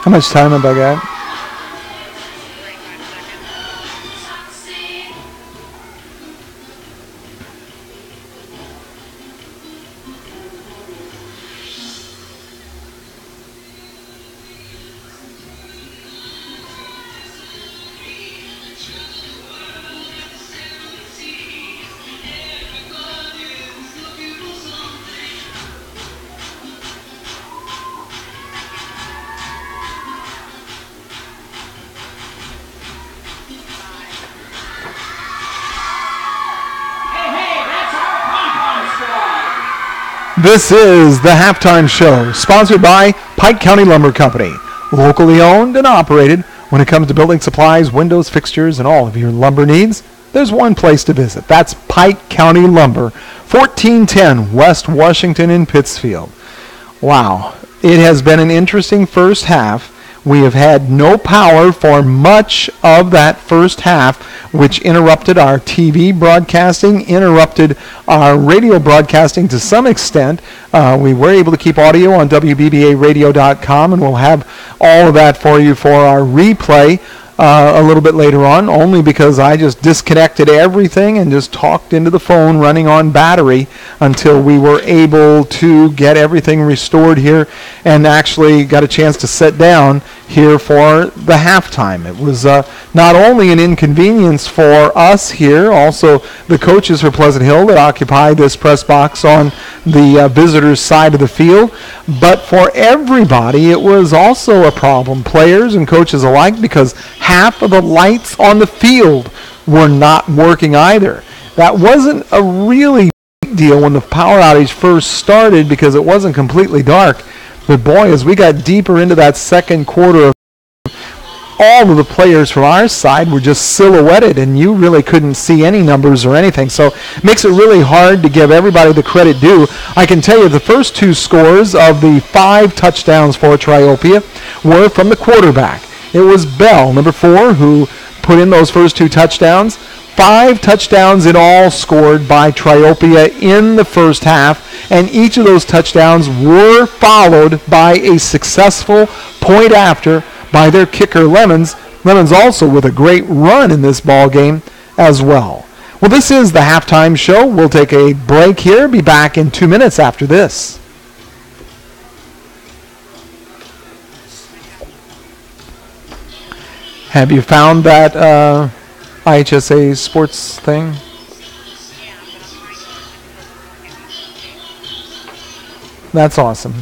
How much time have I got? This is the Halftime Show, sponsored by Pike County Lumber Company, locally owned and operated. When it comes to building supplies, windows, fixtures, and all of your lumber needs, there's one place to visit. That's Pike County Lumber, 1410 West Washington in Pittsfield. Wow, it has been an interesting first half. We have had no power for much of that first half, which interrupted our TV broadcasting, interrupted our radio broadcasting to some extent. We were able to keep audio on WBBAradio.com, and we'll have all of that for you for our replay a little bit later on, only because I just disconnected everything and just talked into the phone running on battery until we were able to get everything restored here and actually got a chance to sit down here for the halftime. It was not only an inconvenience for us here, also the coaches for Pleasant Hill that occupy this press box on the visitors' side of the field, but for everybody it was also a problem, players and coaches alike, because half of the lights on the field were not working either. That wasn't a really big deal when the power outage first started because it wasn't completely dark. But boy, as we got deeper into that second quarter, all of the players from our side were just silhouetted, and you really couldn't see any numbers or anything. So it makes it really hard to give everybody the credit due. I can tell you the first two scores of the 5 touchdowns for Triopia were from the quarterback. It was Bell, number 4, who put in those first 2 touchdowns. 5 touchdowns in all scored by Triopia in the first half, and each of those touchdowns were followed by a successful point after by their kicker, Lemons. Lemons also with a great run in this ball game as well. Well, this is the Halftime Show. We'll take a break here, be back in 2 minutes after this. Have you found that IHSA sports thing? That's awesome.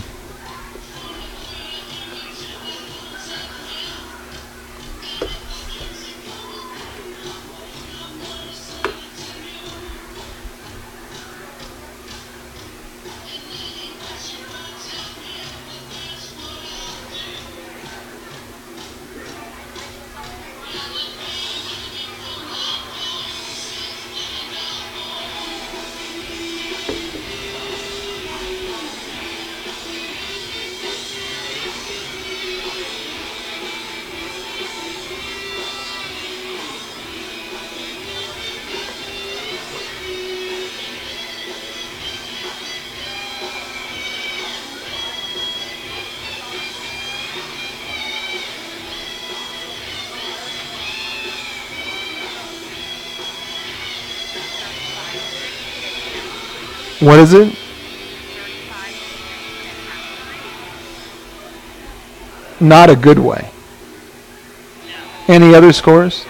What is it? Not a good way. Any other scores?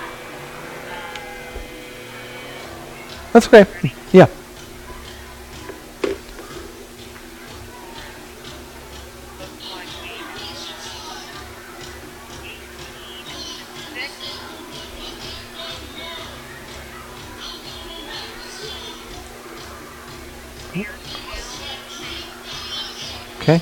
That's okay. Yeah. Okay.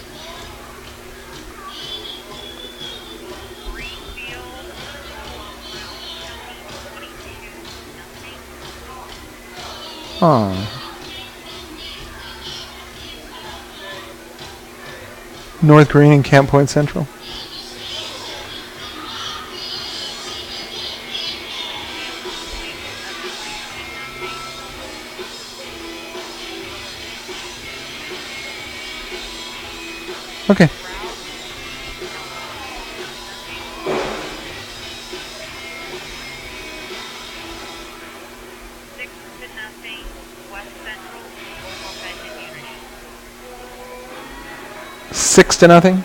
North Green and Camp Point Central. Okay. Six to nothing.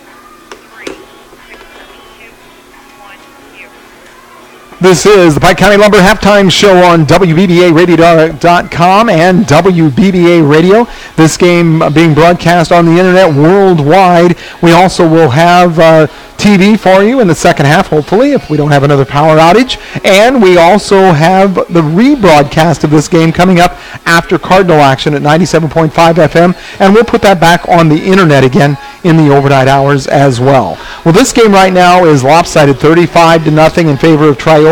This is the Pike County Lumber Halftime Show on WBBARadio.com and WBBA Radio. This game being broadcast on the internet worldwide. We also will have TV for you in the second half, hopefully, if we don't have another power outage. And we also have the rebroadcast of this game coming up after Cardinal action at 97.5 FM. And we'll put that back on the internet again in the overnight hours as well. Well, this game right now is lopsided 35-0 in favor of Triopia.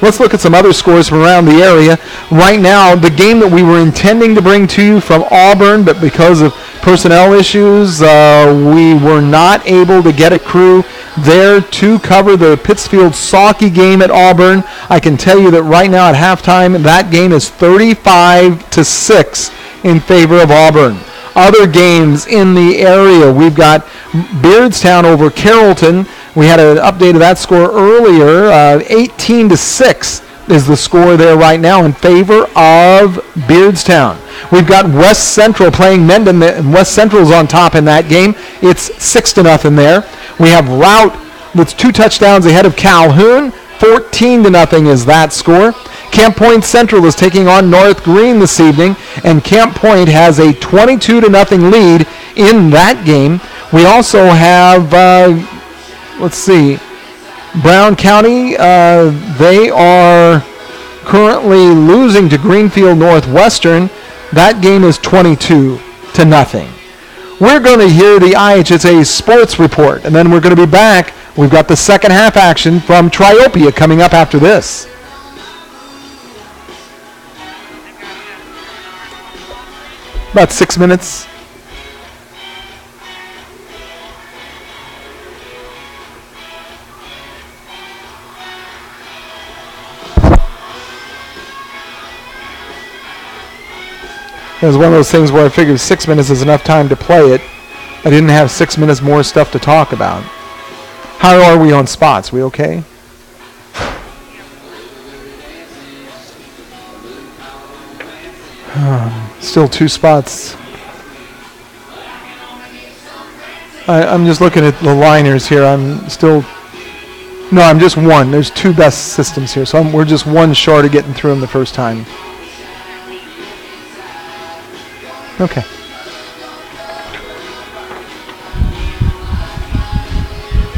Let's look at some other scores from around the area. Right now, the game that we were intending to bring to you from Auburn, but because of personnel issues, we were not able to get a crew there to cover the Pittsfield-Saukey game at Auburn. I can tell you that right now at halftime, that game is 35-6 in favor of Auburn. Other games in the area, we've got Beardstown over Carrollton. We had an update of that score earlier. 18-6 is the score there right now in favor of Beardstown. We've got West Central playing Mendon, and West Central's on top in that game. It's 6-0 there. We have Route that's 2 touchdowns ahead of Calhoun. 14-0 is that score. Camp Point Central is taking on North Green this evening, and Camp Point has a 22-0 lead in that game. We also have, Brown County. They are currently losing to Greenfield Northwestern. That game is 22-0. We're going to hear the IHSA Sports Report, and then we're going to be back. We've got the second half action from Triopia coming up after this. About 6 minutes. It was one of those things where I figured 6 minutes is enough time to play it. I didn't have 6 minutes more stuff to talk about. How are we on spots? We okay? Still 2 spots. I'm just looking at the liners here. I'm just one. There's 2 best systems here, so we're just 1 short of getting through them the first time. Okay.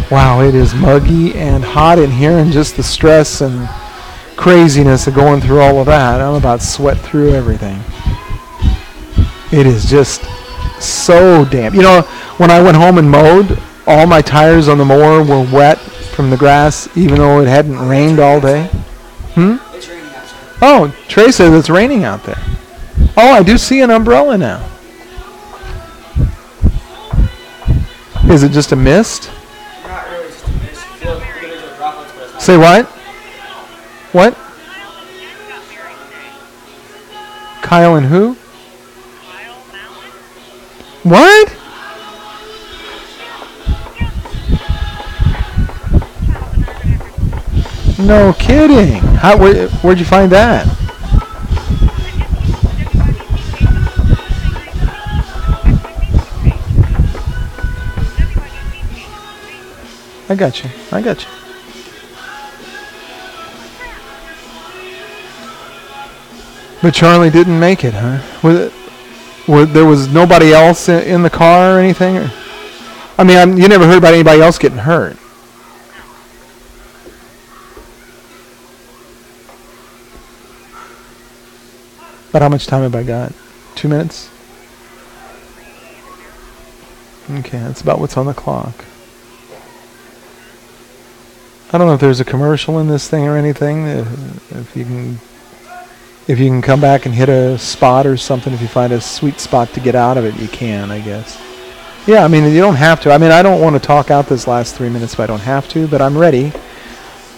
Wow, it is muggy and hot in here, and just the stress and craziness of going through all of that. I'm about to sweat through everything. It is just so damp. You know, when I went home and mowed, all my tires on the mower were wet from the grass, even though it hadn't rained all day. It's raining outside. Oh, Trey says it's raining out there. Oh, I do see an umbrella now. Is it just a mist? Not really just a mist. Feel individual droplets, but it's not. Say what? What? Kyle and who? What? No kidding. Where'd you find that? I got you. But Charlie didn't make it, huh? There was nobody else in the car or anything? I mean, you never heard about anybody else getting hurt. But how much time have I got? 2 minutes? Okay, that's about what's on the clock. I don't know if there's a commercial in this thing or anything. If you can come back and hit a spot or something, if you find a sweet spot to get out of it, you can, I guess. Yeah, I mean, you don't have to. I mean, I don't want to talk out this last 3 minutes if I don't have to, but I'm ready.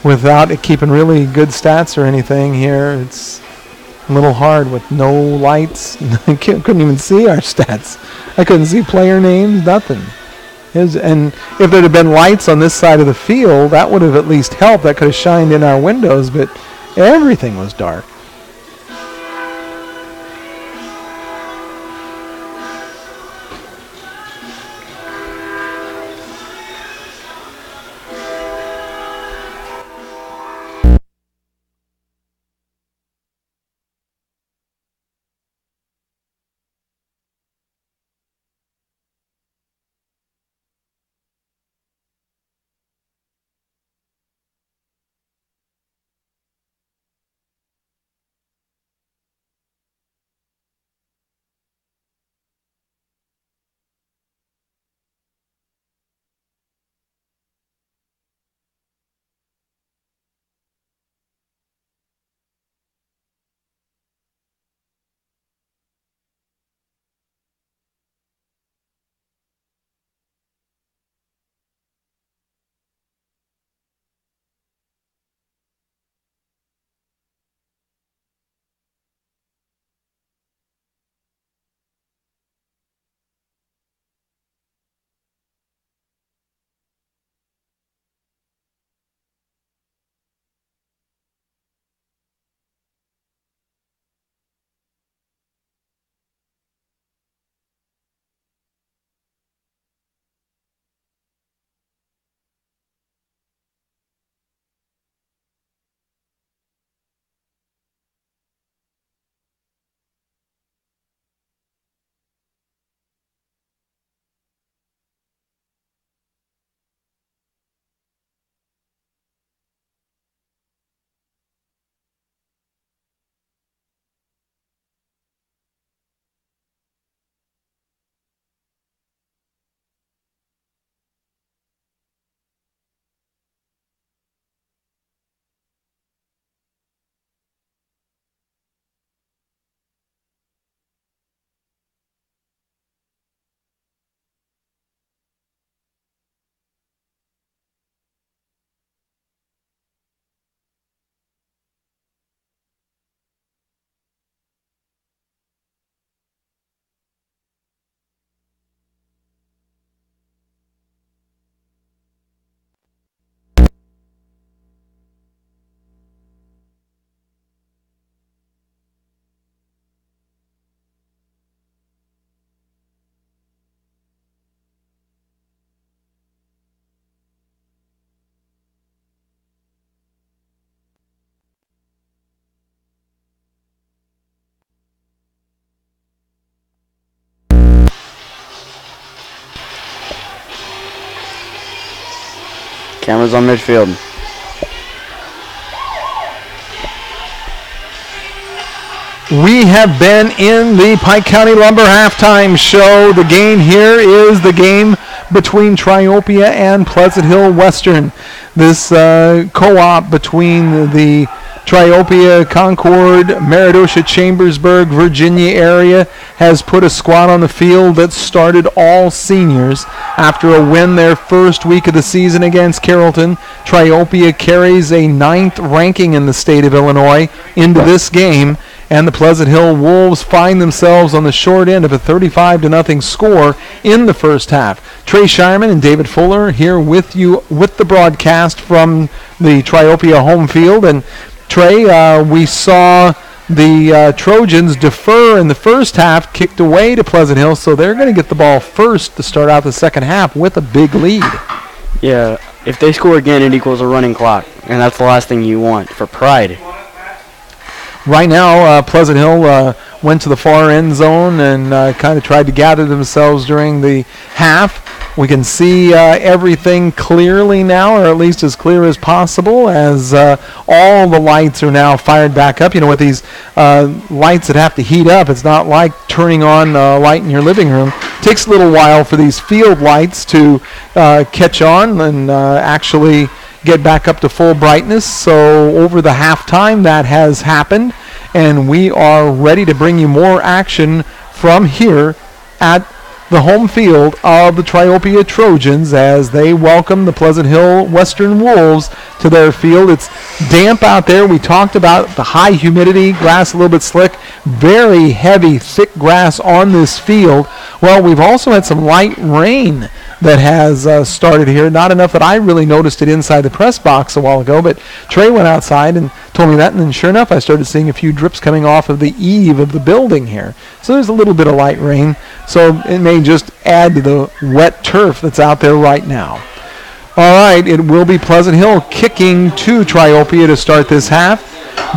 Without it keeping really good stats or anything here, it's a little hard with no lights. I couldn't even see our stats. I couldn't see player names, nothing. And if there had been lights on this side of the field, that would have at least helped. That could have shined in our windows, but everything was dark. Cameras on midfield. We have been in the Pike County Lumber halftime show. The game here is the game between Triopia and Pleasant Hill Western. This co-op between the Triopia, Concord, Meridosha, Chambersburg, Virginia area has put a squad on the field that started all seniors. After a win their first week of the season against Carrollton, Triopia carries a 9th ranking in the state of Illinois into this game, and the Pleasant Hill Wolves find themselves on the short end of a 35-0 score in the first half. Trey Shireman and David Fuller here with you with the broadcast from the Triopia home field. And Trey, we saw the Trojans defer in the first half, kicked away to Pleasant Hill, so they're going to get the ball first to start out the second half with a big lead. Yeah, if they score again, it equals a running clock, and that's the last thing you want for pride. Right now, Pleasant Hill went to the far end zone and kind of tried to gather themselves during the half. We can see everything clearly now, or at least as clear as possible, as all the lights are now fired back up. You know, with these lights that have to heat up, it's not like turning on a light in your living room. It takes a little while for these field lights to catch on and actually get back up to full brightness. So over the halftime, that has happened, and we are ready to bring you more action from here at the home field of the Triopia Trojans as they welcome the Pleasant Hill Western Wolves to their field. It's damp out there. We talked about the high humidity, grass a little bit slick, very heavy, thick grass on this field. Well, we've also had some light rain that has started here. Not enough that I really noticed it inside the press box a while ago, but Trey went outside and told me that, and then sure enough, I started seeing a few drips coming off of the eave of the building here. So there's a little bit of light rain, so it may just add to the wet turf that's out there right now. All right, it will be Pleasant Hill kicking to Triopia to start this half.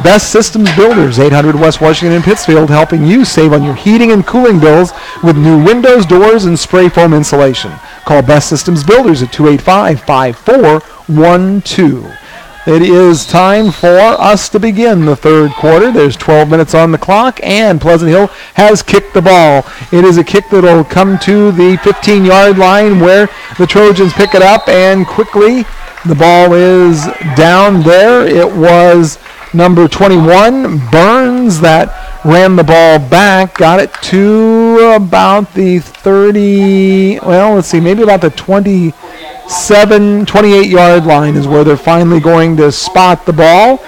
Best Systems Builders, 800 West Washington in Pittsfield, helping you save on your heating and cooling bills with new windows, doors, and spray foam insulation. Call Best Systems Builders at 285-5412. It is time for us to begin the third quarter. There's 12 minutes on the clock, and Pleasant Hill has kicked the ball. It is a kick that will come to the 15-yard line where the Trojans pick it up, and quickly the ball is down there. It was number 21, Burns, that ran the ball back, got it to about the 30, well, let's see, maybe about the 28-yard line is where they're finally going to spot the ball.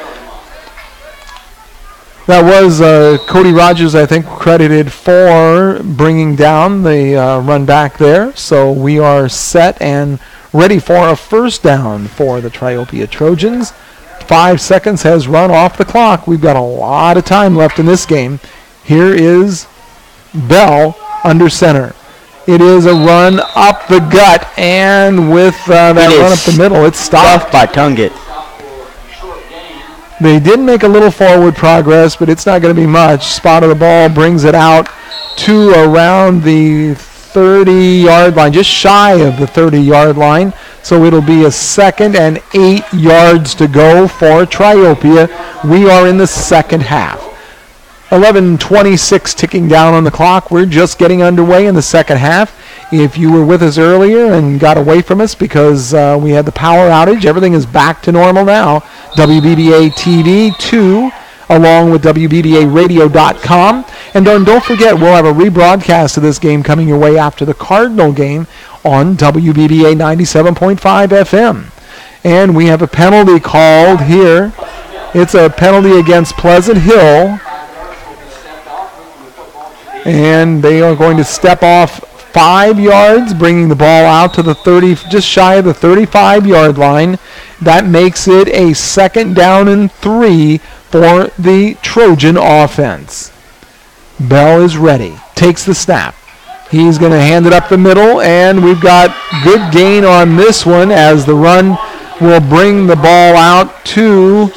That was Cody Rogers, I think, credited for bringing down the run back there. So we are set and ready for a first down for the Triopia Trojans. 5 seconds has run off the clock. We've got a lot of time left in this game. Here is Bell under center. It is a run up the gut, and with that run up the middle, it's stopped by Tungate. They did make a little forward progress, but it's not going to be much. Spot of the ball brings it out to around the 30-yard line, just shy of the 30-yard line. So it'll be a 2nd and 8 yards to go for Triopia. We are in the second half. 11:26 ticking down on the clock. We're just getting underway in the second half. If you were with us earlier and got away from us because we had the power outage, everything is back to normal now. WBBA TV 2 along with WBBAradio.com. And don't forget, we'll have a rebroadcast of this game coming your way after the Cardinal game on WBBA 97.5 FM. And we have a penalty called here. It's a penalty against Pleasant Hill. And they are going to step off 5 yards, bringing the ball out to the 30, just shy of the 35-yard line. That makes it a 2nd down and 3 for the Trojan offense. Bell is ready, takes the snap. He's going to hand it up the middle, and we've got good gain on this one as the run will bring the ball out to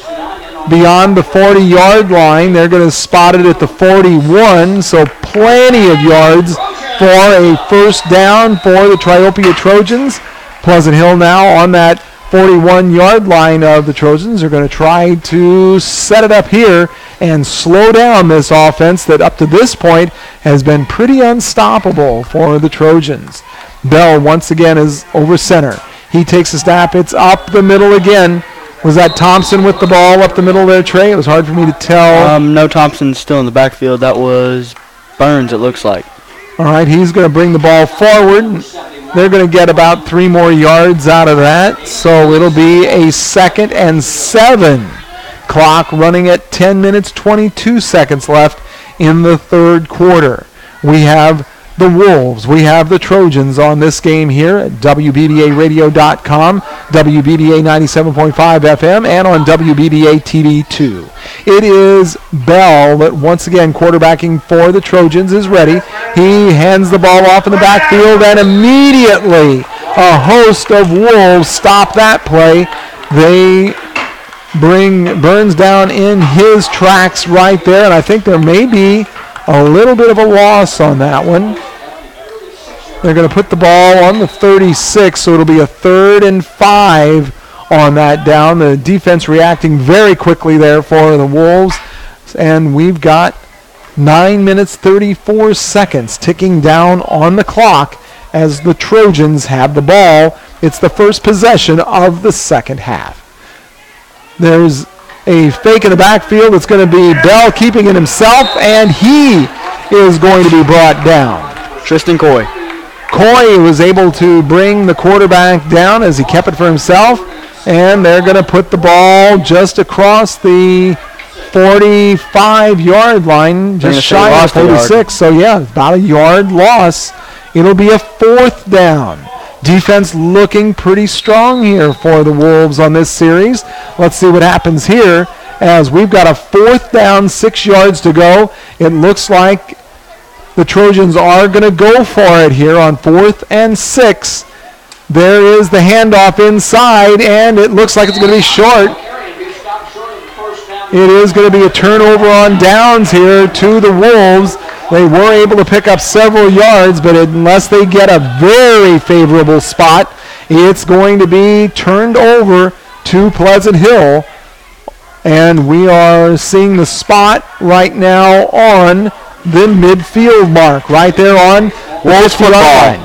beyond the 40-yard line. They're going to spot it at the 41, so plenty of yards for a first down for the Triopia Trojans. Pleasant Hill now on that 41-yard line of the Trojans are going to try to set it up here and slow down this offense that up to this point has been pretty unstoppable for the Trojans. Bell once again is over center. He takes a snap. It's up the middle again. Was that Thompson with the ball up the middle there, Trey? It was hard for me to tell. No, Thompson's still in the backfield. That was Burns, it looks like. All right, he's going to bring the ball forward. They're going to get about 3 more yards out of that. So it'll be a 2nd and 7. Clock running at 10 minutes, 22 seconds left in the third quarter. We have the Wolves. We have the Trojans on this game here at WBBAradio.com, WBBA 97.5 FM, and on WBBA TV 2. It is Bell that once again quarterbacking for the Trojans is ready. He hands the ball off in the backfield, and immediately a host of Wolves stop that play. They bring Burns down in his tracks right there, and I think there may be a little bit of a loss on that one. They're going to put the ball on the 36, so it'll be a 3rd and 5 on that down. The defense reacting very quickly there for the Wolves, and we've got 9 minutes, 34 seconds ticking down on the clock as the Trojans have the ball. It's the first possession of the second half. There's a fake in the backfield. It's going to be Bell keeping it himself, and he is going to be brought down. Tristan Coy. Coy was able to bring the quarterback down as he kept it for himself, and they're going to put the ball just across the 45-yard line, just shy of 46. So, yeah, about a yard loss. It'll be a 4th down. Defense looking pretty strong here for the Wolves on this series. Let's see what happens here as we've got a 4th down, 6 yards to go. It looks like the Trojans are going to go for it here on 4th and 6. There is the handoff inside, and it looks like it's going to be short. It is going to be a turnover on downs here to the Wolves. They were able to pick up several yards, but unless they get a very favorable spot, it's going to be turned over to Pleasant Hill. And we are seeing the spot right now on the midfield mark, right there on Wolves football.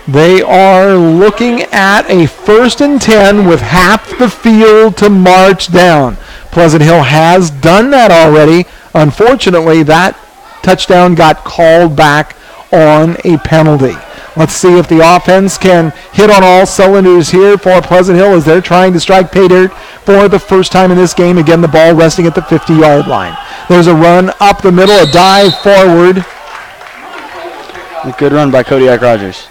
They are looking at a 1st and 10 with half the field to march down. Pleasant Hill has done that already. Unfortunately, that touchdown got called back on a penalty. Let's see if the offense can hit on all cylinders here for Pleasant Hill as they're trying to strike pay dirt for the first time in this game. Again, the ball resting at the 50-yard line. There's a run up the middle, a dive forward. A good run by Kodiak Rogers.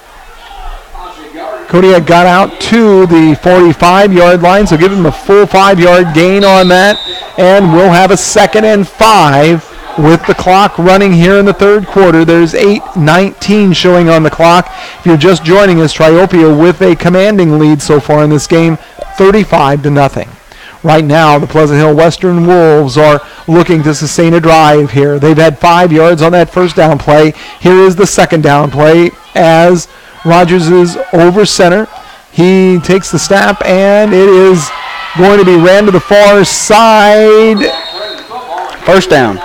Kodiak got out to the 45-yard line, so give him a full 5-yard gain on that, and we'll have a 2nd and 5 with the clock running here in the third quarter. There's 8:19 showing on the clock. If you're just joining us, Triopia with a commanding lead so far in this game, 35-0. Right now, the Pleasant Hill Western Wolves are looking to sustain a drive here. They've had 5 yards on that first down play. Here is the second down play as Rogers is over center. He takes the snap, and it is going to be ran to the far side. First down.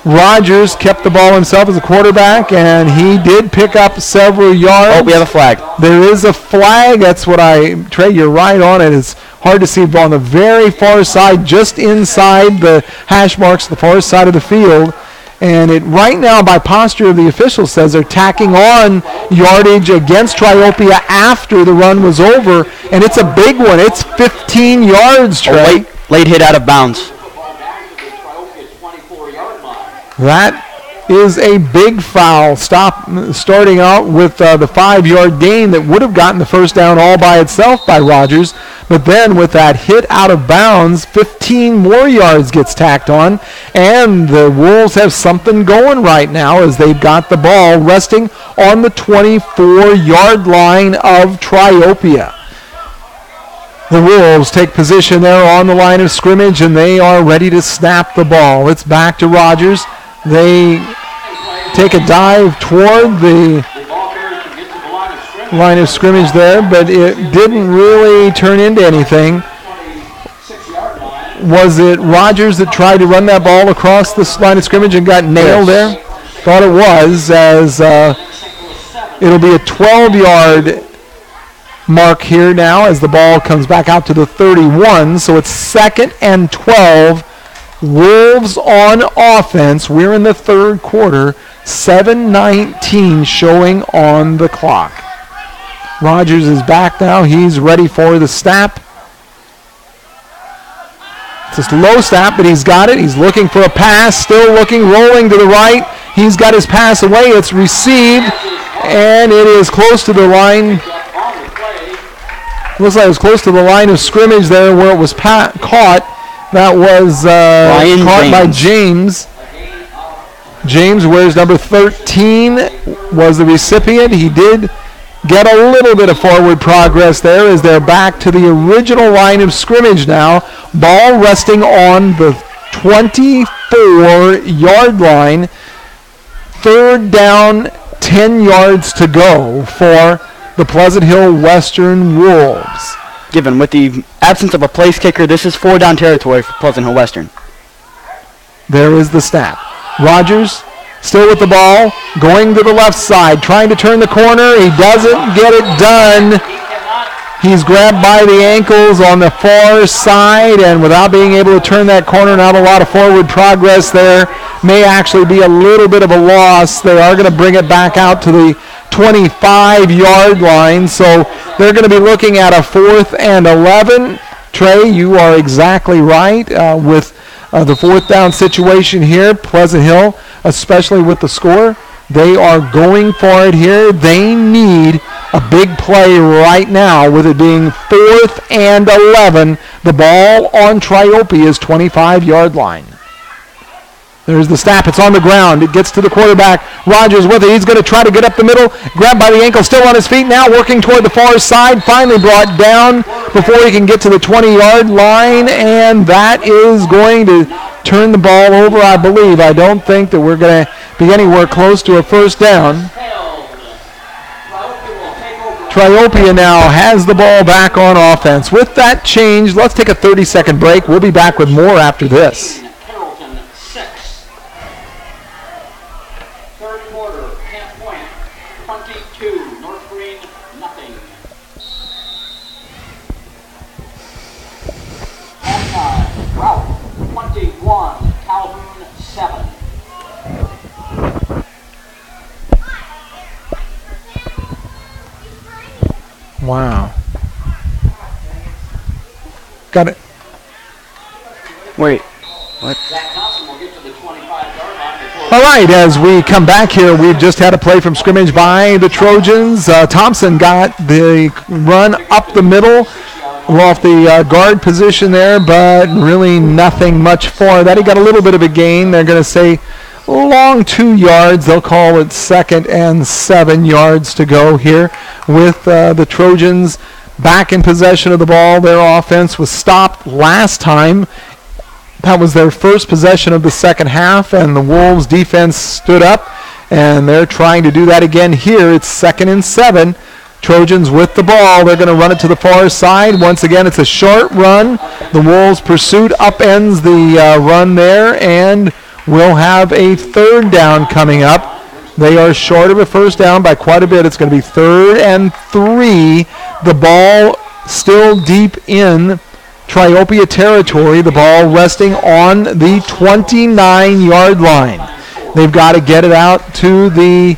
Rogers kept the ball himself as a quarterback, and he did pick up several yards. Oh, we have a flag. There is a flag. That's what Trey, you're right on it. It's hard to see the ball on the very far side, just inside the hash marks, the far side of the field. And it right now, by posture of the officials, says they're tacking on yardage against Triopia after the run was over, and it's a big one. It's 15 yards, Trey. Late hit out of bounds. That is a big foul. Starting out with the 5-yard gain that would have gotten the first down all by itself by Rogers. But then with that hit out of bounds, 15 more yards gets tacked on. And the Wolves have something going right now as they've got the ball resting on the 24-yard line of Triopia. The Wolves take position there on the line of scrimmage, and they are ready to snap the ball. It's back to Rogers. They take a dive toward the line of scrimmage there, but it didn't really turn into anything. Was it Rogers that tried to run that ball across this line of scrimmage and got nailed there? Thought it was, as it'll be a 12-yard mark here now as the ball comes back out to the 31. So it's 2nd and 12. Wolves on offense. We're in the third quarter. 7:19 showing on the clock. Rogers is back now. He's ready for the snap. It's a low snap, but he's got it. He's looking for a pass. Still looking, rolling to the right. He's got his pass away. It's received, and it is close to the line. Looks like it was close to the line of scrimmage there where it was caught. That was caught by James. James wears number 13, was the recipient. He did get a little bit of forward progress there as they're back to the original line of scrimmage now. Ball resting on the 24-yard line. 3rd down, 10 yards to go for the Pleasant Hill Western Wolves. Given with the absence of a place kicker, this is 4-down territory for Pleasant Hill Western. There is the snap. Rogers still with the ball, going to the left side, trying to turn the corner. He doesn't get it done. He's grabbed by the ankles on the far side, and without being able to turn that corner, not a lot of forward progress there. May actually be a little bit of a loss. They are going to bring it back out to the 25-yard line, so they're going to be looking at a 4th and 11. Trey, you are exactly right with the 4th down situation here. Pleasant Hill, especially with the score, they are going for it here. They need a big play right now with it being 4th and 11. The ball on Triopia's 25-yard line. There's the snap. It's on the ground. It gets to the quarterback. Rogers with it. He's going to try to get up the middle. Grabbed by the ankle. Still on his feet now. Working toward the far side. Finally brought down before he can get to the 20-yard line. And that is going to turn the ball over, I believe. I don't think that we're going to be anywhere close to a first down. Triopia now has the ball back on offense. With that change, let's take a 30-second break. We'll be back with more after this. Wow. Got it. Wait. What? All right, as we come back here, we've just had a play from scrimmage by the Trojans. Thompson got the run up the middle off the guard position there, but really nothing much for that. He got a little bit of a gain. They're going to say long 2 yards. They'll call it 2nd and 7 yards to go here with the Trojans back in possession of the ball. Their offense was stopped last time. That was their first possession of the second half, and the Wolves defense stood up, and they're trying to do that again here. It's 2nd and 7. Trojans with the ball. They're going to run it to the far side. Once again, it's a short run. The Wolves' pursuit upends the run there, and we'll have a 3rd down coming up. They are short of a first down by quite a bit. It's going to be 3rd and 3. The ball still deep in Triopia territory. The ball resting on the 29-yard line. They've got to get it out to the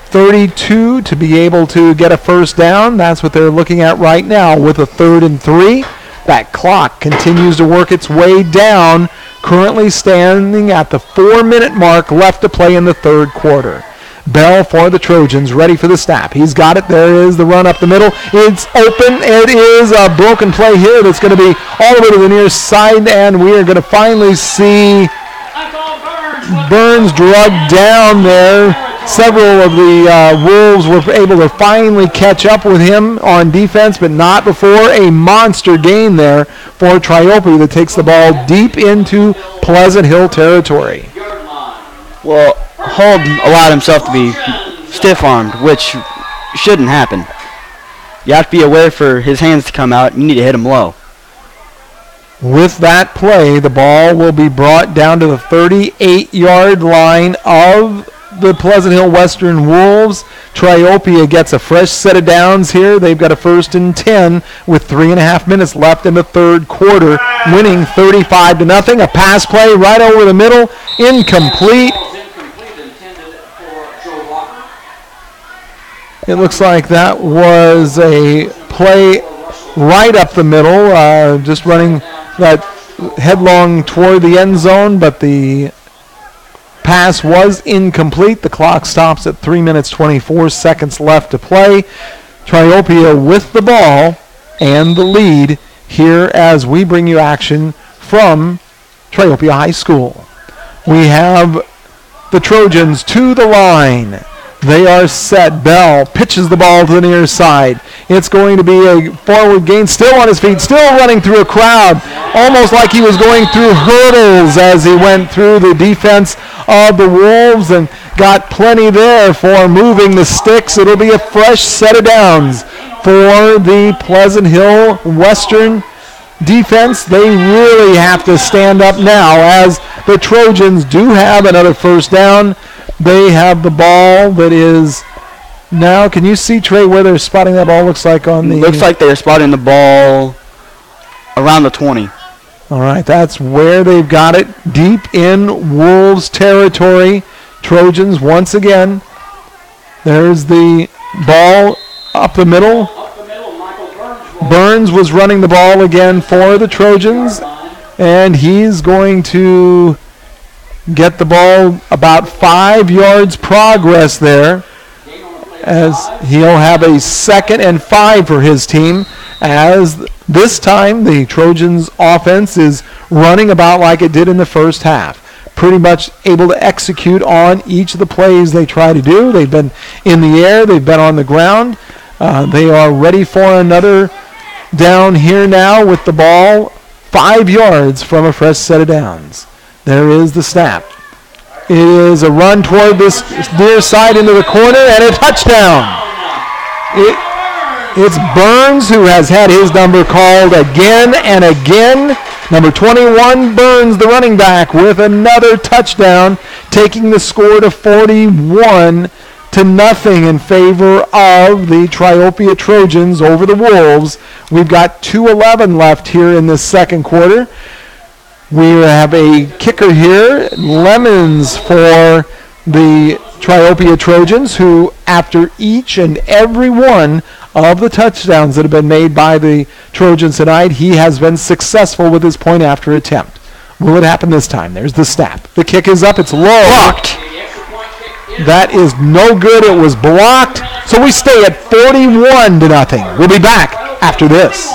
32 to be able to get a first down. That's what they're looking at right now with a 3rd and 3. That clock continues to work its way down, currently standing at the 4-minute mark left to play in the third quarter. Bell for the Trojans, ready for the snap. He's got it. There is the run up the middle. It's open. It is a broken play here that's going to be all the way to the near side, and we are going to finally see Burns drugged down there. Several of the Wolves were able to finally catch up with him on defense, but not before a monster gain there for Triopia that takes the ball deep into Pleasant Hill territory. Well, Hull allowed himself to be stiff-armed, which shouldn't happen. You have to be aware for his hands to come out. You need to hit him low. With that play, the ball will be brought down to the 38-yard line of the Pleasant Hill Western Wolves. Triopia gets a fresh set of downs here. They've got a 1st and 10 with 3.5 minutes left in the third quarter, winning 35-0. A pass play right over the middle, incomplete. It looks like that was a play right up the middle, just running that headlong toward the end zone, but the pass was incomplete. The clock stops at 3 minutes 24 seconds left to play. Triopia with the ball and the lead here as we bring you action from Triopia High School. We have the Trojans to the line. They are set. Bell pitches the ball to the near side. It's going to be a forward gain, still on his feet, still running through a crowd, almost like he was going through hurdles as he went through the defense of the Wolves, and got plenty there for moving the sticks. It'll be a fresh set of downs for the Pleasant Hill Western defense. They really have to stand up now as the Trojans do have another first down. They have the ball that is now. Can you see, Trey, where they're spotting that ball? Looks like on the. Looks like they're spotting the ball around the 20. All right, that's where they've got it, deep in Wolves territory. Trojans once again. There's the ball up the middle. Burns was running the ball again for the Trojans, and he's going to get the ball about 5 yards progress there, as he'll have a 2nd and 5 for his team, as this time the Trojans offense is running about like it did in the first half. Pretty much able to execute on each of the plays they try to do. They've been in the air, they've been on the ground. They are ready for another down here now with the ball 5 yards from a fresh set of downs. There is the snap. It is a run toward this near side into the corner and a touchdown. It's Burns who has had his number called again and again. Number 21, Burns, the running back, with another touchdown, taking the score to 41-0 in favor of the Triopia Trojans over the Wolves. We've got 2:11 left here in this second quarter. We have a kicker here, Lemons, for the Triopia Trojans, who after each and every one of the touchdowns that have been made by the Trojans tonight, he has been successful with his point after attempt. Will it happen this time? There's the snap. The kick is up. It's low. Blocked. That is no good. It was blocked. So we stay at 41-0. We'll be back after this.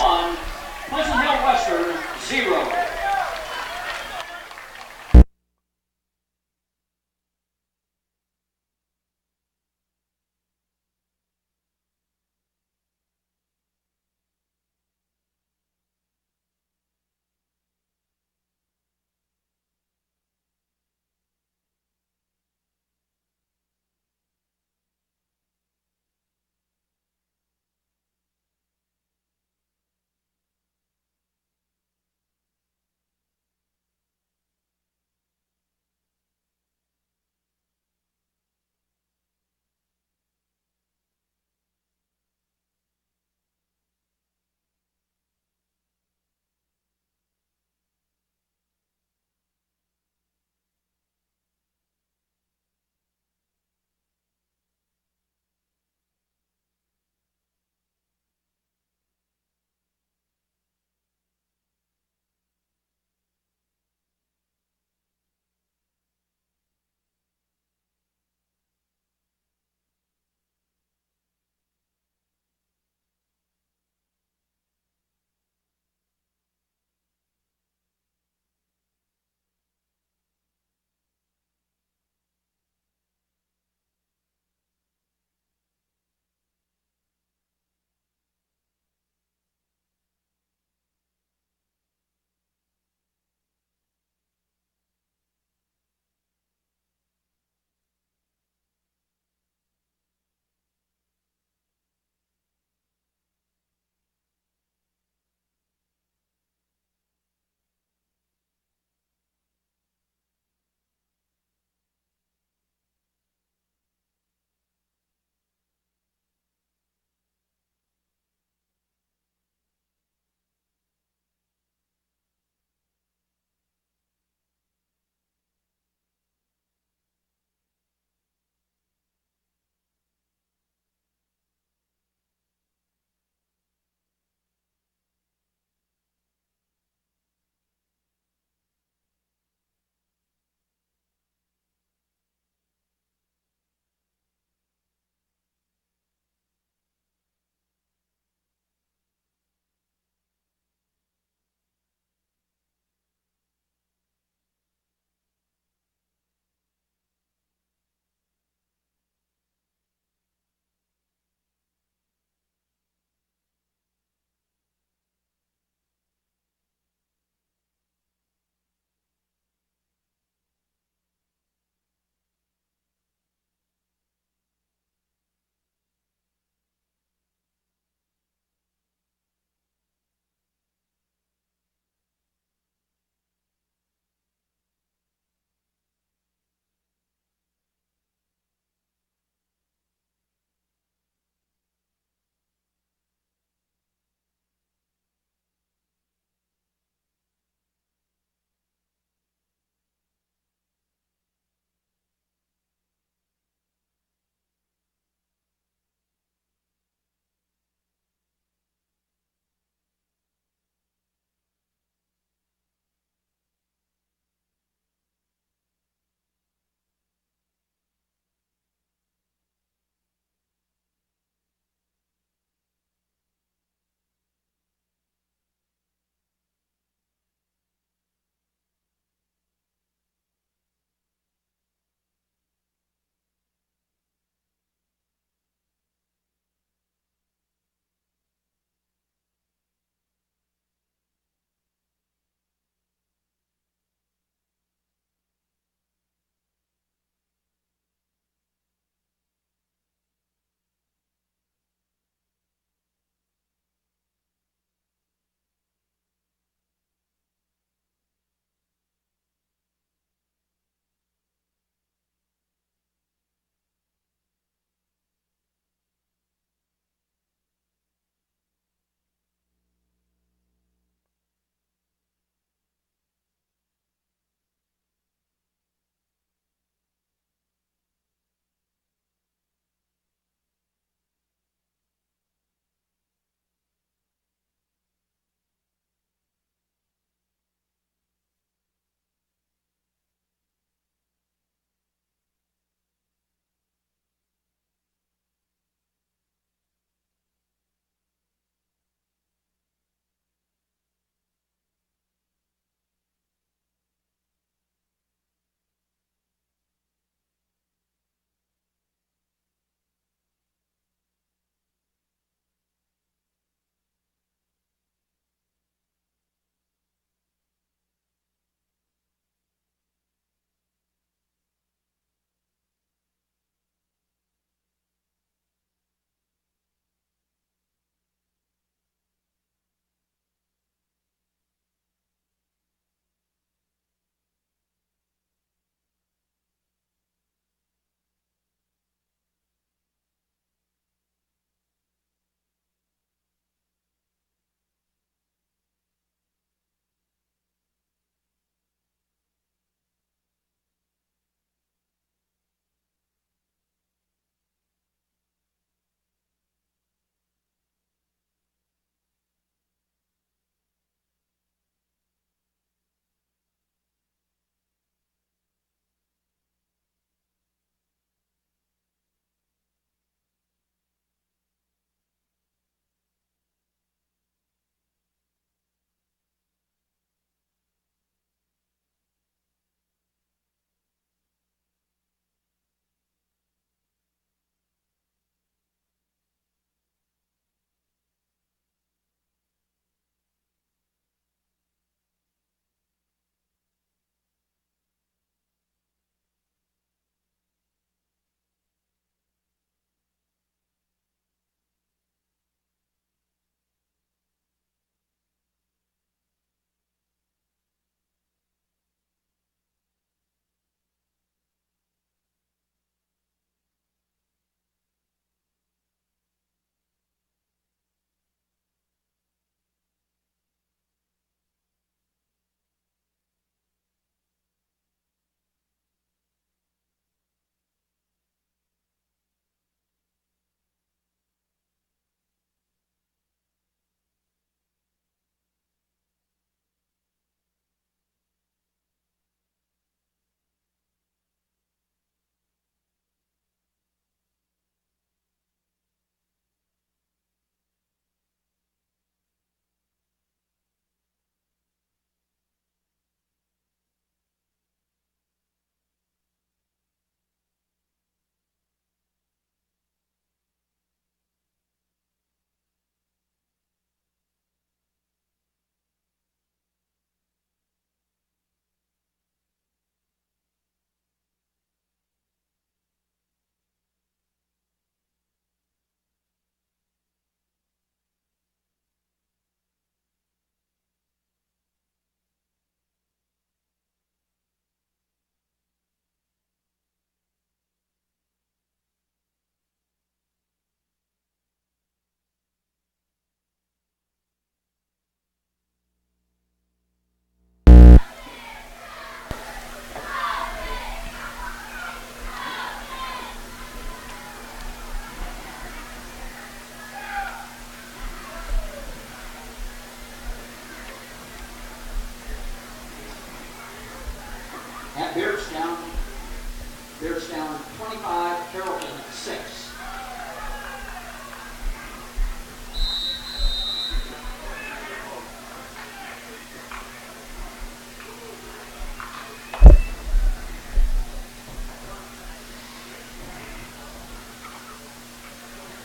down 25, Carrollton 6.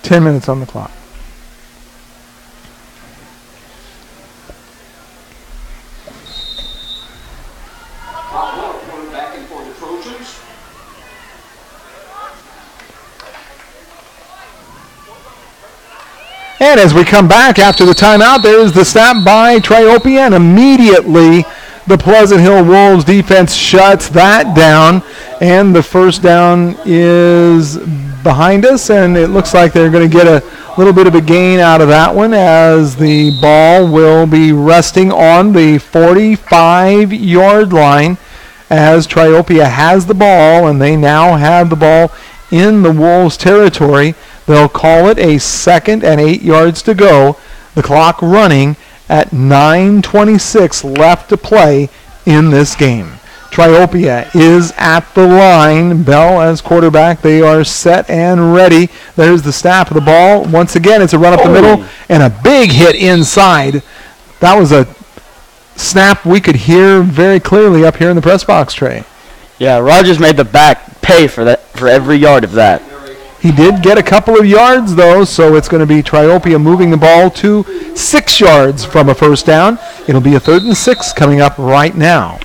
Ten minutes on the clock. Quarterbacking for the Trojans. And as we come back after the timeout, there's the snap by Triopia, and immediately the Pleasant Hill Wolves defense shuts that down, and the first down is behind us, and it looks like they're going to get a little bit of a gain out of that one as the ball will be resting on the 45-yard line as Triopia has the ball, and they now have the ball in the Wolves' territory. They'll call it a 2nd and 8 yards to go. The clock running at 9:26 left to play in this game. Triopia is at the line. Bell as quarterback. They are set and ready. There's the snap of the ball. Once again, it's a run up the middle and a big hit inside. That was a snap we could hear very clearly up here in the press box, Trey. Yeah, Rogers made the back pay for every yard of that. He did get a couple of yards, though, so it's going to be Triopia moving the ball to 6 yards from a first down. It'll be a 3rd and 6 coming up right now.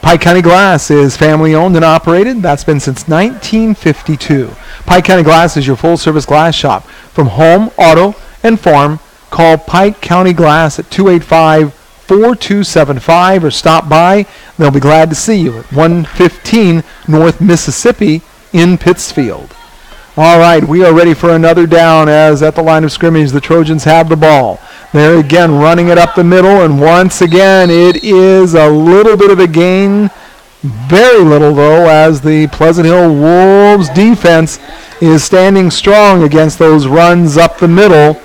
Pike County Glass is family-owned and operated. That's been since 1952. Pike County Glass is your full-service glass shop. From home, auto, and farm, call Pike County Glass at 285-4275 or stop by. They'll be glad to see you at 115 North Mississippi in Pittsfield. All right, we are ready for another down as at the line of scrimmage the Trojans have the ball. They're again running it up the middle, and once again it is a little bit of a gain. Very little, though, as the Pleasant Hill Wolves defense is standing strong against those runs up the middle.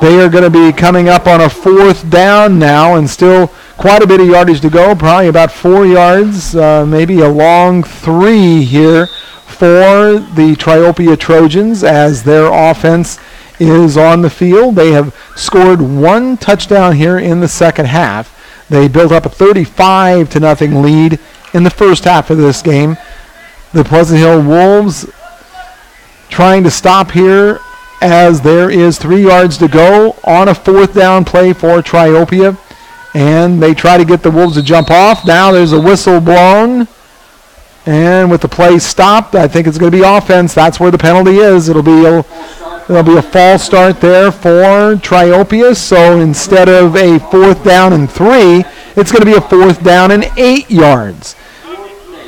They are going to be coming up on a 4th down now, and still quite a bit of yardage to go, probably about 4 yards, maybe a long 3 here for the Triopia Trojans as their offense is on the field. They have scored 1 touchdown here in the second half. They built up a 35-0 lead in the first half of this game. The Pleasant Hill Wolves trying to stop here as there is 3 yards to go on a 4th down play for Triopia. And they try to get the Wolves to jump off. Now there's a whistle blown. And with the play stopped, I think it's going to be offense. That's where the penalty is. There'll be a false start there for Triopia. So instead of a 4th down and 3, it's going to be a 4th down and 8 yards.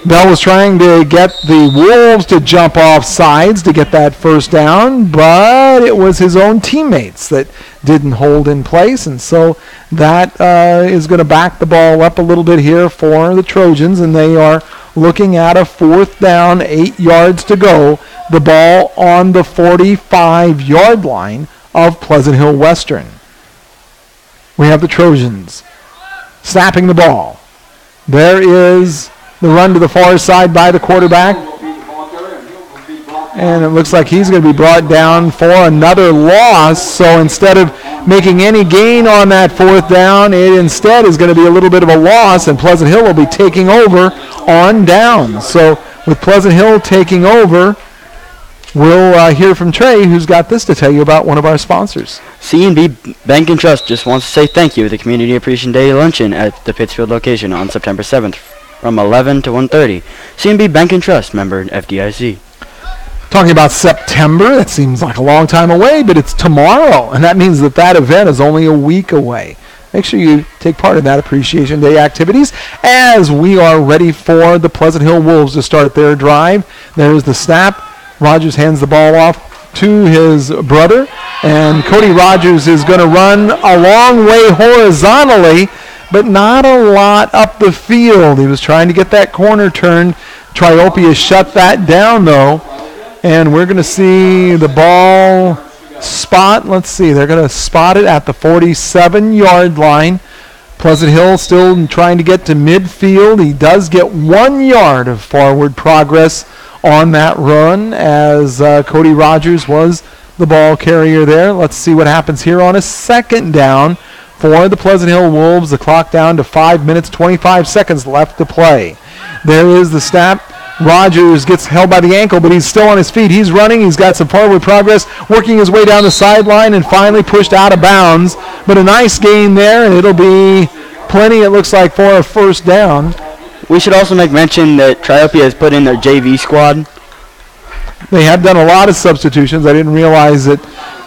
Bell was trying to get the Wolves to jump off sides to get that first down, but it was his own teammates that didn't hold in place, and so that is going to back the ball up a little bit here for the Trojans, and they are looking at a 4th down, 8 yards to go. The ball on the 45-yard line of Pleasant Hill Western. We have the Trojans snapping the ball. There is the run to the far side by the quarterback. And it looks like he's going to be brought down for another loss. So instead of making any gain on that 4th down, it instead is going to be a little bit of a loss, and Pleasant Hill will be taking over on downs. So with Pleasant Hill taking over, we'll hear from Trey, who's got this to tell you about one of our sponsors. C&B Bank and Trust just wants to say thank you at the Community Appreciation Day luncheon at the Pittsfield location on September 7th from 11 to 1:30. C&B Bank and Trust, member FDIC. Talking about September, that seems like a long time away, but it's tomorrow, and that means that that event is only a week away. Make sure you take part in that Appreciation Day activities as we are ready for the Pleasant Hill Wolves to start their drive. There's the snap. Rogers hands the ball off to his brother, and Cody Rogers is going to run a long way horizontally, but not a lot up the field. He was trying to get that corner turned. Triopia shut that down, though. And we're going to see the ball spot. Let's see. They're going to spot it at the 47-yard line Pleasant Hill still trying to get to midfield. He does get 1 yard of forward progress on that run as Cody Rogers was the ball carrier there. Let's see what happens here on a second down for the Pleasant Hill Wolves. The clock down to 5 minutes, 25 seconds left to play. There is the snap. Rogers gets held by the ankle, but he's still on his feet. He's running. He's got some forward progress, working his way down the sideline and finally pushed out of bounds. But a nice gain there, and it'll be plenty, it looks like, for a first down. We should also make mention that Triopia has put in their JV squad. They have done a lot of substitutions. I didn't realize that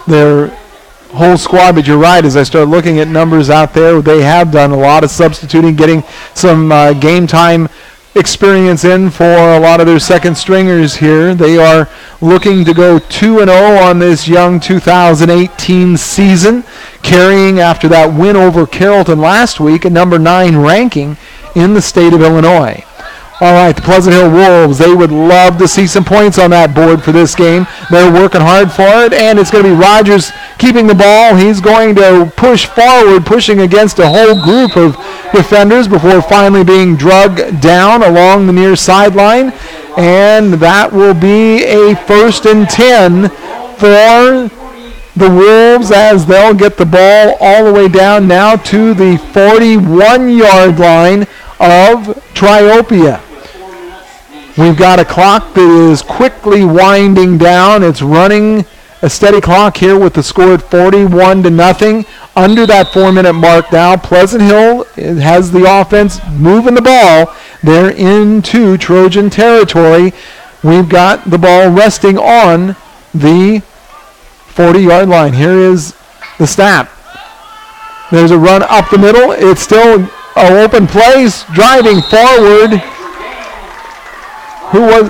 their whole squad, but you're right. As I start looking at numbers out there, they have done a lot of substituting, getting some game time experience in for a lot of their second stringers here. They are looking to go 2-0 on this young 2018 season, carrying after that win over Carrollton last week a number 9 ranking in the state of Illinois. All right, the Pleasant Hill Wolves, they would love to see some points on that board for this game. They're working hard for it, and it's going to be Rogers keeping the ball. He's going to push forward, pushing against a whole group of defenders before finally being drugged down along the near sideline. And that will be a 1st and 10 for the Wolves as they'll get the ball all the way down now to the 41-yard line of Triopia. We've got a clock that is quickly winding down. It's running a steady clock here with the score at 41-0. Under that 4-minute mark now, Pleasant Hill has the offense moving the ball. They're into Trojan territory. We've got the ball resting on the 40-yard line. Here is the snap. There's a run up the middle. It's still an open place, driving forward. Who was?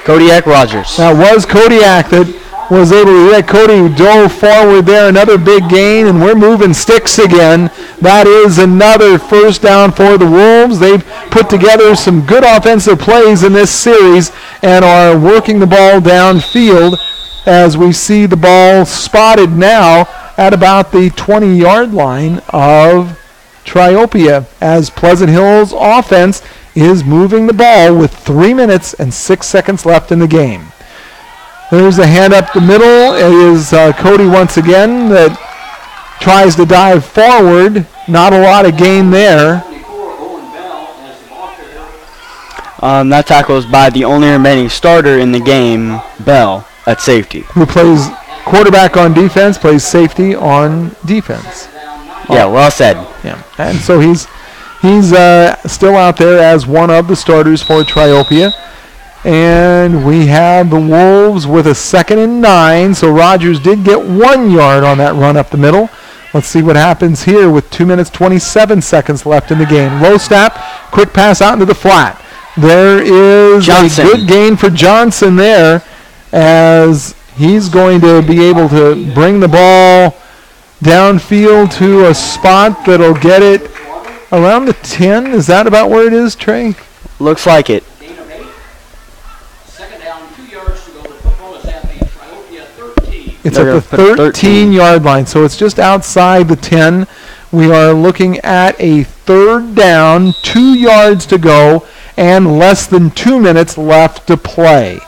Kodiak Rogers. That was Kodiak that was able to get Cody dove forward there. Another big gain, and we're moving sticks again. That is another first down for the Wolves. They've put together some good offensive plays in this series and are working the ball downfield as we see the ball spotted now at about the 20-yard line of Triopia as Pleasant Hill's offense is moving the ball with 3 minutes and 6 seconds left in the game. There's a hand up the middle. It is Cody once again that tries to dive forward. Not a lot of gain there. That tackle is by the only remaining starter in the game, Bell, at safety. Who plays quarterback on defense, plays safety on defense. Yeah, well said. Yeah, and so he's still out there as one of the starters for Triopia. And we have the Wolves with a 2nd and 9. So Rogers did get 1 yard on that run up the middle. Let's see what happens here with 2 minutes, 27 seconds left in the game. Low snap, quick pass out into the flat. There is Johnson. A good gain for Johnson there as he's going to be able to bring the ball downfield to a spot that'll get it around the 10. Is that about where it is, Trey? Looks like it. Second down, 2 yards to go. The football is at the Triopia 13. It's They're at the gonna put 13-yard line, so it's just outside the 10. We are looking at a 3rd down, 2 yards to go, and less than 2 minutes left to play.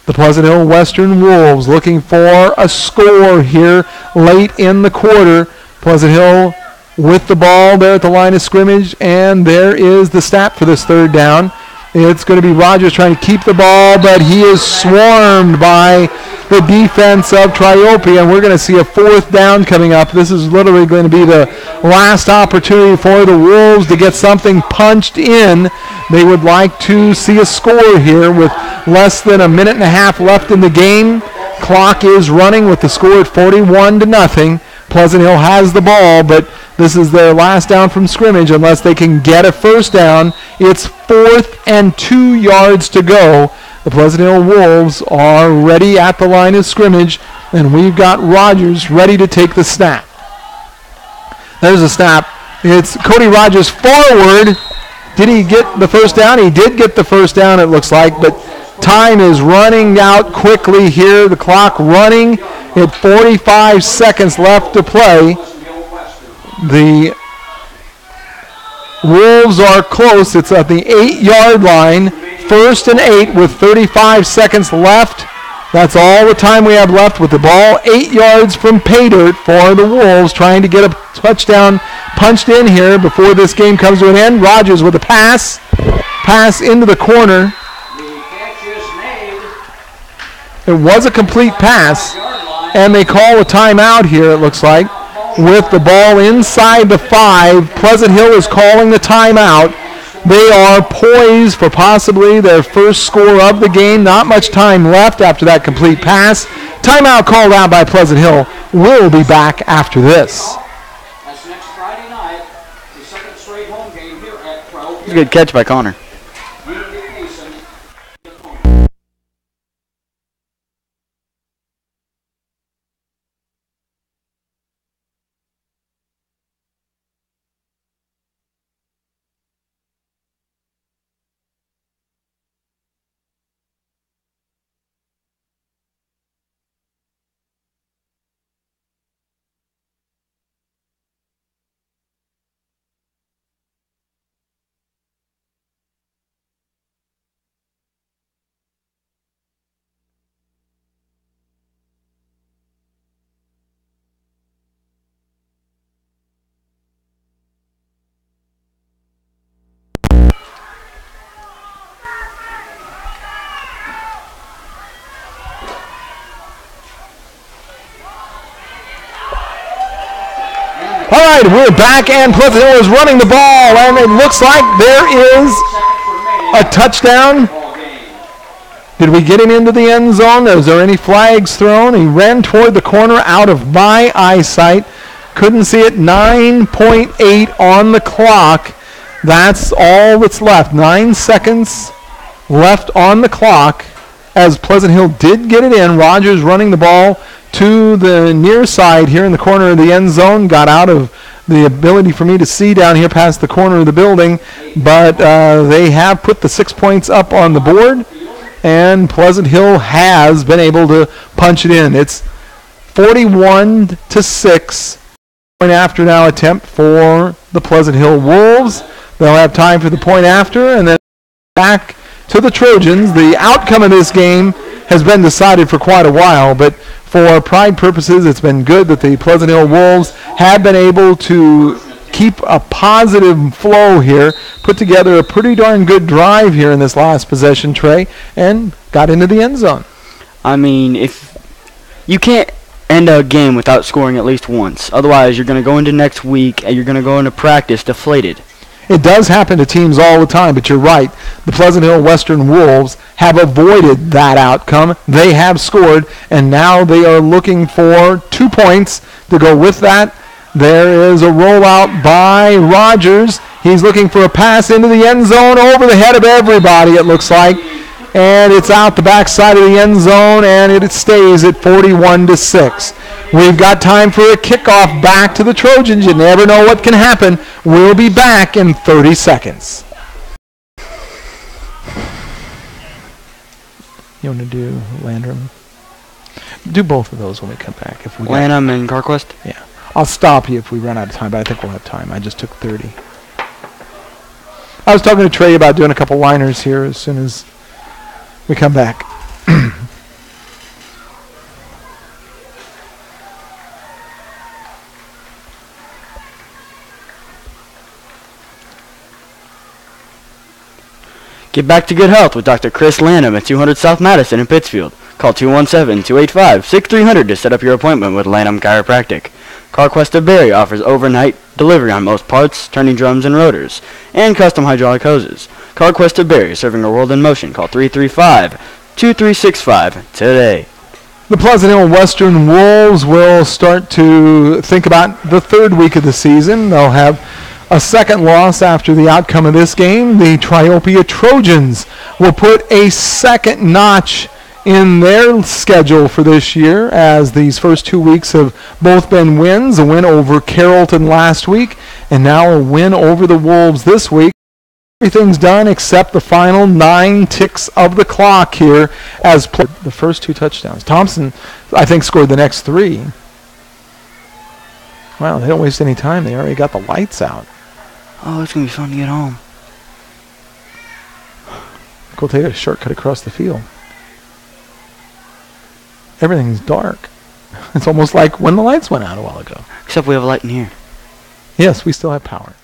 The Pleasant Hill Western Wolves looking for a score here late in the quarter. Pleasant Hill with the ball there at the line of scrimmage, and there is the snap for this 3rd down. It's going to be Rogers trying to keep the ball, but he is swarmed by the defense of Triopia, and we're going to see a 4th down coming up. This is literally going to be the last opportunity for the Wolves to get something punched in. They would like to see a score here with less than a minute and a half left in the game. Clock is running with the score at 41-0. Pleasant Hill has the ball, but this is their last down from scrimmage unless they can get a first down. It's 4th and 2 yards to go. The Pleasant Hill Wolves are ready at the line of scrimmage, and we've got Rogers ready to take the snap. There's a snap. It's Cody Rogers forward. Did he get the first down? He did get the first down, it looks like, but time is running out quickly here. The clock running at 45 seconds left to play. The Wolves are close. It's at the 8-yard line. 1st and 8 with 35 seconds left. That's all the time we have left with the ball 8 yards from pay dirt for the Wolves, trying to get a touchdown punched in here before this game comes to an end. Rogers with a pass. Pass into the corner. The catch is made. It was a complete pass, and they call a timeout here, it looks like, with the ball inside the 5. Pleasant Hill is calling the timeout. They are poised for possibly their first score of the game. Not much time left after that complete pass. Timeout called out by Pleasant Hill. We'll be back after this. That's next Friday night, the second straight home game here at Triopia. Good catch by Connor. Unity Mason. All right, we're back, and Pleasant Hill is running the ball, and it looks like there is a touchdown. Did we get him into the end zone? Is there any flags thrown? He ran toward the corner out of my eyesight. Couldn't see it. 9.8 on the clock. That's all that's left. 9 seconds left on the clock as Pleasant Hill did get it in. Rogers running the ball to the near side here in the corner of the end zone. Got out of the ability for me to see down here past the corner of the building, but they have put the 6 points up on the board, and Pleasant Hill has been able to punch it in. It's 41-6. Point after now attempt for the Pleasant Hill Wolves. They'll have time for the point after, and then back to the Trojans. The outcome of this game has been decided for quite a while, but for pride purposes, it's been good that the Pleasant Hill Wolves have been able to keep a positive flow here, put together a pretty darn good drive here in this last possession, Trey, and got into the end zone. I mean, if you can't end a game without scoring at least once, otherwise you're going to go into next week and you're going to go into practice deflated. It does happen to teams all the time, but you're right. The Pleasant Hill Western Wolves have avoided that outcome. They have scored, and now they are looking for 2 points to go with that. There is a rollout by Rogers. He's looking for a pass into the end zone over the head of everybody, it looks like. And it's out the backside of the end zone, and it stays at 41-6. We've got time for a kickoff back to the Trojans. You never know what can happen. We'll be back in 30 seconds. You want to do Landrum? Do both of those when we come back. If we Lanham and Carquest? Yeah. I'll stop you if we run out of time, but I think we'll have time. I just took 30. I was talking to Trey about doing a couple liners here as soon as we come back. Get back to good health with Dr. Chris Lanham at 200 South Madison in Pittsfield. Call 217-285-6300 to set up your appointment with Lanham Chiropractic. CarQuest of Berry offers overnight delivery on most parts, turning drums and rotors, and custom hydraulic hoses. CarQuest of Berry, serving a world in motion. Call 335-2365 today. The Pleasant Hill Western Wolves will start to think about the third week of the season. They'll have a second loss after the outcome of this game. The Triopia Trojans will put a second notch in their schedule for this year, as these first 2 weeks have both been wins. A win over Carrollton last week, and now a win over the Wolves this week. Everything's done except the final 9 ticks of the clock here as the first 2 touchdowns. Thompson, I think, scored the next 3. Wow, they don't waste any time. They already got the lights out. Oh, it's going to be fun to get home. Go take a shortcut across the field. Everything's dark. It's almost like when the lights went out a while ago. Except we have a light in here. Yes, we still have power.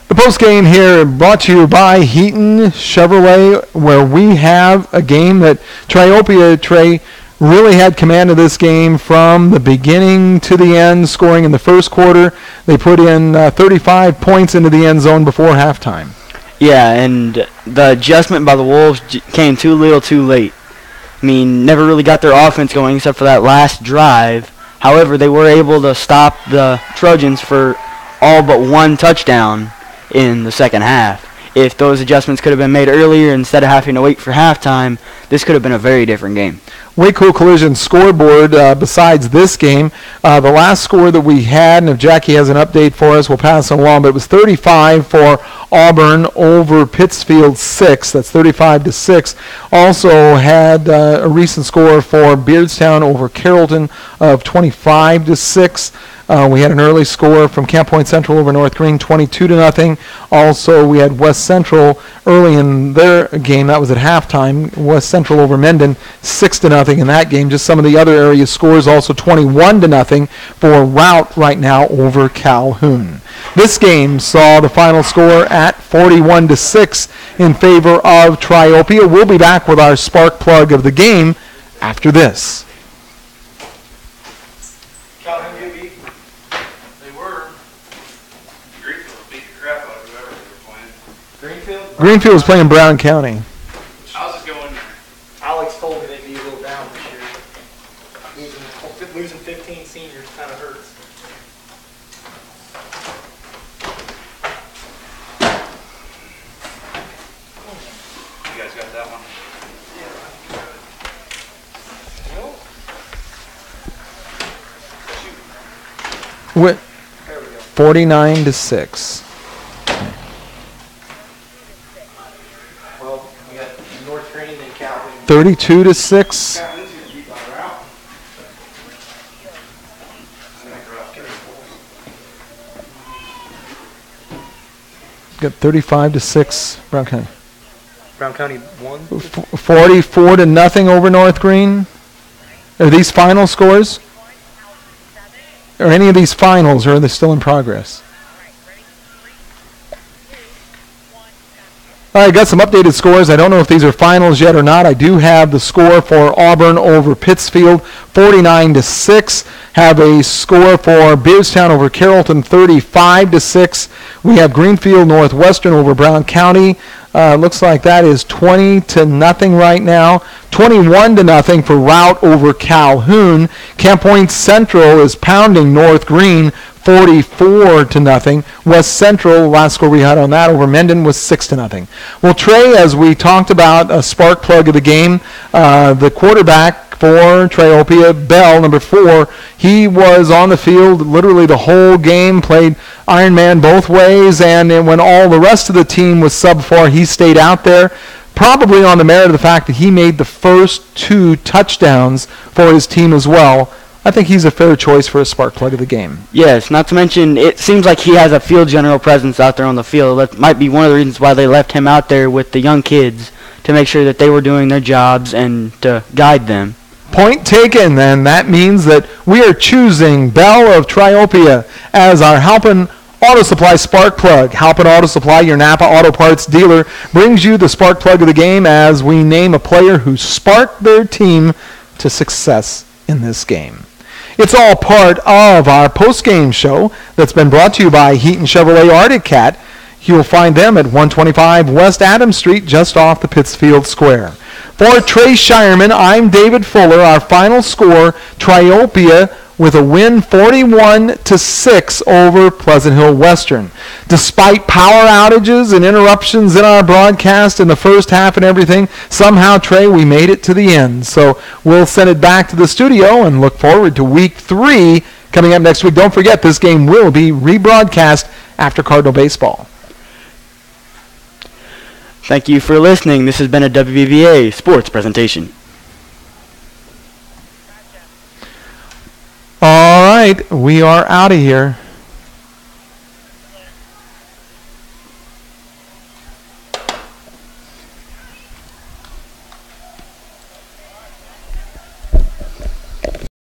The post-game here brought to you by Heaton Chevrolet, where we have a game that Triopia Trey really had command of this game from the beginning to the end, scoring in the first quarter. They put in 35 points into the end zone before halftime. Yeah, and the adjustment by the Wolves came too little too late. I mean, never really got their offense going except for that last drive. However, they were able to stop the Trojans for all but one touchdown in the second half. If those adjustments could have been made earlier instead of having to wait for halftime, this could have been a very different game. Waco Collision scoreboard besides this game. The last score that we had, and if Jackie has an update for us, we'll pass it along, but it was 35 for Auburn over Pittsfield 6. That's 35-6. Also had a recent score for Beardstown over Carrollton of 25-6. We had an early score from Camp Point Central over North Green, 22-0. Also, we had West Central early in their game. That was at halftime. West Central over Mendon, 6-0 in that game. Just some of the other area scores. Also, 21-0 for Route right now over Calhoun. This game saw the final score at 41-6 in favor of Triopia. We'll be back with our spark plug of the game after this. Greenfield was playing Brown County. I was just going there. Alex told me they'd be a little down this year. Losing 15 seniors kind of hurts. You guys got that one? With 49-6. Well, we got North Green and Calhoun. 32-6. Calhoun's going to beat by route. Got 35-6. Brown County. Brown County won. 44-0 over North Green. Are these final scores? Are any of these finals, or are they still in progress? All right, got some updated scores. I don't know if these are finals yet or not. I do have the score for Auburn over Pittsfield, 49-6. Have a score for Beardstown over Carrollton, 35-6. We have Greenfield Northwestern over Brown County. Looks like that is 20-0 right now. 21-0 for Route over Calhoun. Camp Point Central is pounding North Green, 44-0. West Central, last score we had on that over Mendon was 6-0. Well, Trey, as we talked about, a spark plug of the game, the quarterback for Triopia, Bell, number 4, he was on the field literally the whole game, played Iron Man both ways, and then when all the rest of the team was sub-4, he stayed out there, probably on the merit of the fact that he made the first 2 touchdowns for his team as well. I think he's a fair choice for a spark plug of the game. Yes, not to mention, it seems like he has a field general presence out there on the field. That might be one of the reasons why they left him out there with the young kids, to make sure that they were doing their jobs and to guide them. Point taken, then. That means that we are choosing Bell of Triopia as our Halpin Auto Supply spark plug. Halpin Auto Supply, your Napa Auto Parts dealer, brings you the spark plug of the game as we name a player who sparked their team to success in this game. It's all part of our post-game show that's been brought to you by Heaton Chevrolet Arctic Cat. You'll find them at 125 West Adams Street, just off the Pittsfield Square. For Trey Shireman, I'm David Fuller. Our final score, Triopia with a win 41-6 over Pleasant Hill Western. Despite power outages and interruptions in our broadcast in the first half and everything, somehow, Trey, we made it to the end. So we'll send it back to the studio and look forward to Week 3 coming up next week. Don't forget, this game will be rebroadcast after Cardinal baseball. Thank you for listening. This has been a WBVA sports presentation. All right, we are out of here.